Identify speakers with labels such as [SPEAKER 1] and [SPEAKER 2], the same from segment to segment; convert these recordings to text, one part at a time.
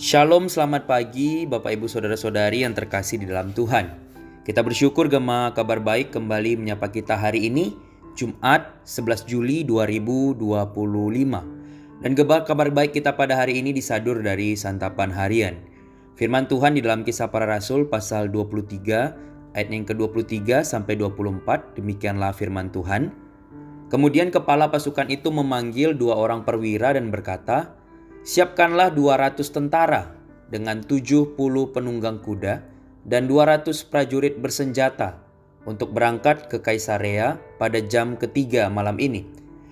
[SPEAKER 1] Shalom, selamat pagi Bapak Ibu Saudara-saudari yang terkasih di dalam Tuhan. Kita bersyukur Gema Kabar Baik kembali menyapa kita hari ini, Jumat 11 Juli 2025. Dan Kabar Baik kita pada hari ini disadur dari santapan harian. Firman Tuhan di dalam Kisah Para Rasul pasal 23 ayat yang ke-23 sampai 24, demikianlah firman Tuhan. Kemudian kepala pasukan itu memanggil 2 orang perwira dan berkata, "Siapkanlah 200 tentara dengan 70 penunggang kuda dan 200 prajurit bersenjata untuk berangkat ke Kaisarea pada jam ketiga malam ini.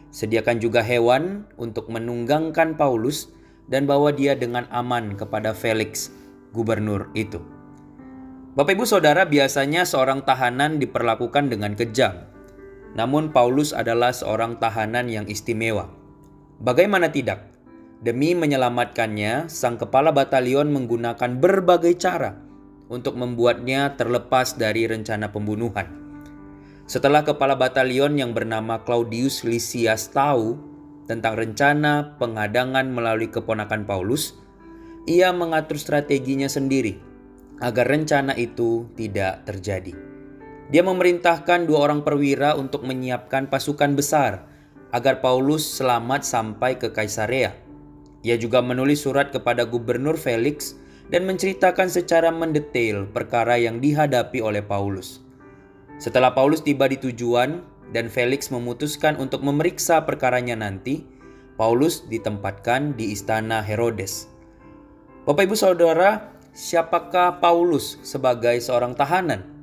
[SPEAKER 1] Sediakan juga hewan untuk menunggangkan Paulus dan bawa dia dengan aman kepada Felix, gubernur itu." Bapak Ibu Saudara, biasanya seorang tahanan diperlakukan dengan kejam. Namun Paulus adalah seorang tahanan yang istimewa. Bagaimana tidak? Demi menyelamatkannya, sang kepala batalion menggunakan berbagai cara untuk membuatnya terlepas dari rencana pembunuhan. Setelah kepala batalion yang bernama Claudius Lysias tahu tentang rencana penghadangan melalui keponakan Paulus, ia mengatur strateginya sendiri agar rencana itu tidak terjadi. Dia memerintahkan 2 orang perwira untuk menyiapkan pasukan besar agar Paulus selamat sampai ke Kaisarea. Ia juga menulis surat kepada Gubernur Felix dan menceritakan secara mendetail perkara yang dihadapi oleh Paulus. Setelah Paulus tiba di tujuan dan Felix memutuskan untuk memeriksa perkaranya nanti, Paulus ditempatkan di istana Herodes. Bapak Ibu Saudara, siapakah Paulus sebagai seorang tahanan?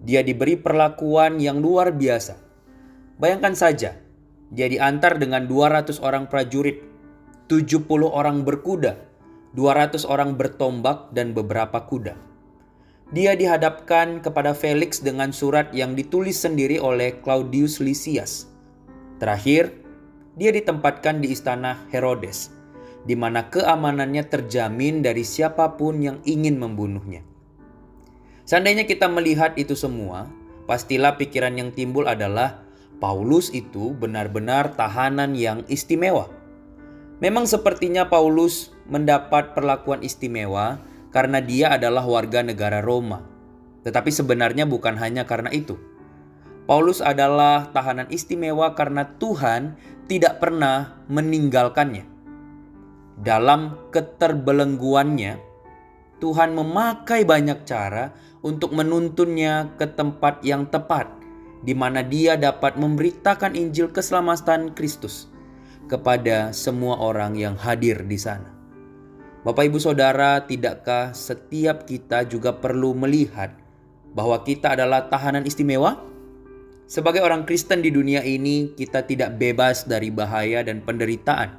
[SPEAKER 1] Dia diberi perlakuan yang luar biasa. Bayangkan saja, dia diantar dengan 200 orang prajurit, 70 orang berkuda, 200 orang bertombak dan beberapa kuda. Dia dihadapkan kepada Felix dengan surat yang ditulis sendiri oleh Claudius Lysias. Terakhir, dia ditempatkan di istana Herodes, di mana keamanannya terjamin dari siapapun yang ingin membunuhnya. Seandainya kita melihat itu semua, pastilah pikiran yang timbul adalah Paulus itu benar-benar tahanan yang istimewa. Memang sepertinya Paulus mendapat perlakuan istimewa karena dia adalah warga negara Roma. Tetapi sebenarnya bukan hanya karena itu. Paulus adalah tahanan istimewa karena Tuhan tidak pernah meninggalkannya. Dalam keterbelengguannya, Tuhan memakai banyak cara untuk menuntunnya ke tempat yang tepat, di mana dia dapat memberitakan Injil keselamatan Kristus kepada semua orang yang hadir di sana. Bapak Ibu Saudara, tidakkah setiap kita juga perlu melihat bahwa kita adalah tahanan istimewa? Sebagai orang Kristen di dunia ini, kita tidak bebas dari bahaya dan penderitaan,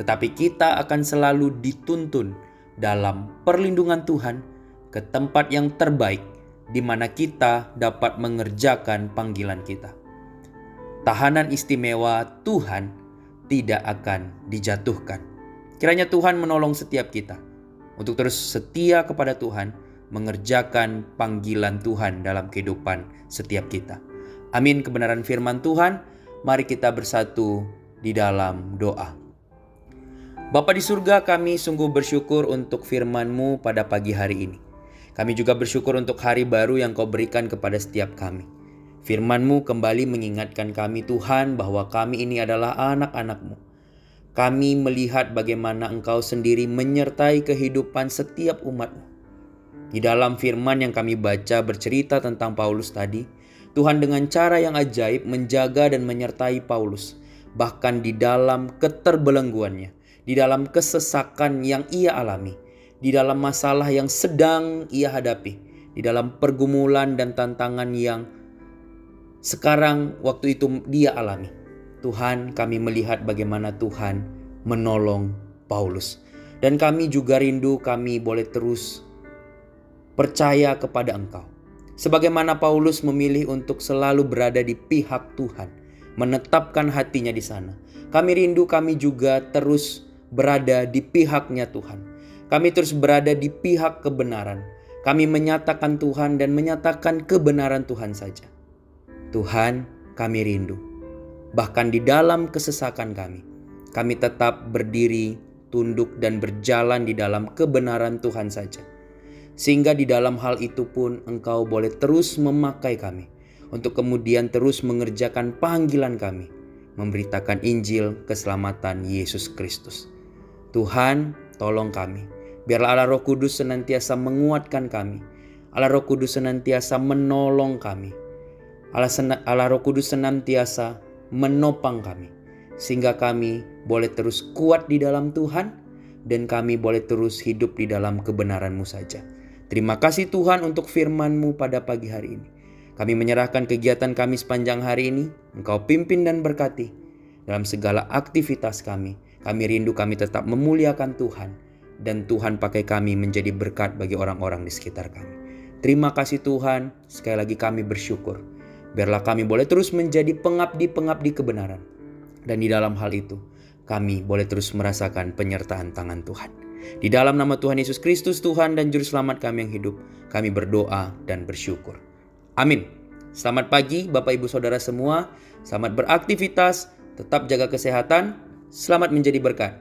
[SPEAKER 1] tetapi kita akan selalu dituntun dalam perlindungan Tuhan ke tempat yang terbaik di mana kita dapat mengerjakan panggilan kita. Tahanan istimewa Tuhan tidak akan dijatuhkan. Kiranya Tuhan menolong setiap kita untuk terus setia kepada Tuhan, mengerjakan panggilan Tuhan dalam kehidupan setiap kita. Amin. Kebenaran firman Tuhan, mari kita bersatu di dalam doa. Bapa di surga, kami sungguh bersyukur untuk firman-Mu pada pagi hari ini. Kami juga bersyukur untuk hari baru yang Kau berikan kepada setiap kami. Firman-Mu kembali mengingatkan kami Tuhan bahwa kami ini adalah anak-anak-Mu. Kami melihat bagaimana Engkau sendiri menyertai kehidupan setiap umat-Mu. Di dalam firman yang kami baca bercerita tentang Paulus tadi, Tuhan dengan cara yang ajaib menjaga dan menyertai Paulus, bahkan di dalam keterbelengguannya, di dalam kesesakan yang ia alami, di dalam masalah yang sedang ia hadapi, di dalam pergumulan dan tantangan yang sekarang waktu itu dia alami. Tuhan, kami melihat bagaimana Tuhan menolong Paulus. Dan kami juga rindu kami boleh terus percaya kepada Engkau. Sebagaimana Paulus memilih untuk selalu berada di pihak Tuhan, menetapkan hatinya di sana. Kami rindu kami juga terus berada di pihaknya Tuhan. Kami terus berada di pihak kebenaran. Kami menyatakan Tuhan dan menyatakan kebenaran Tuhan saja. Tuhan, kami rindu. Bahkan di dalam kesesakan kami tetap berdiri tunduk dan berjalan di dalam kebenaran Tuhan saja. Sehingga di dalam hal itu pun Engkau boleh terus memakai kami untuk kemudian terus mengerjakan panggilan kami, memberitakan Injil keselamatan Yesus Kristus. Tuhan, tolong kami. Biarlah Allah Roh Kudus senantiasa menguatkan kami. Allah Roh Kudus senantiasa menolong kami. Allah Roh Kudus senantiasa menopang kami, sehingga kami boleh terus kuat di dalam Tuhan dan kami boleh terus hidup di dalam kebenaran-Mu saja. Terima kasih Tuhan untuk firman-Mu pada pagi hari ini. Kami menyerahkan kegiatan kami sepanjang hari ini. Engkau pimpin dan berkati dalam segala aktivitas kami. Kami rindu kami tetap memuliakan Tuhan, dan Tuhan pakai kami menjadi berkat bagi orang-orang di sekitar kami. Terima kasih Tuhan, sekali lagi kami bersyukur. Biarlah kami boleh terus menjadi pengabdi-pengabdi kebenaran. Dan di dalam hal itu, kami boleh terus merasakan penyertaan tangan Tuhan. Di dalam nama Tuhan Yesus Kristus, Tuhan dan Juru Selamat kami yang hidup, kami berdoa dan bersyukur. Amin. Selamat pagi Bapak Ibu Saudara semua. Selamat beraktivitas, tetap jaga kesehatan, selamat menjadi berkat.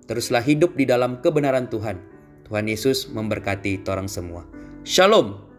[SPEAKER 1] Teruslah hidup di dalam kebenaran Tuhan. Tuhan Yesus memberkati torang semua. Shalom.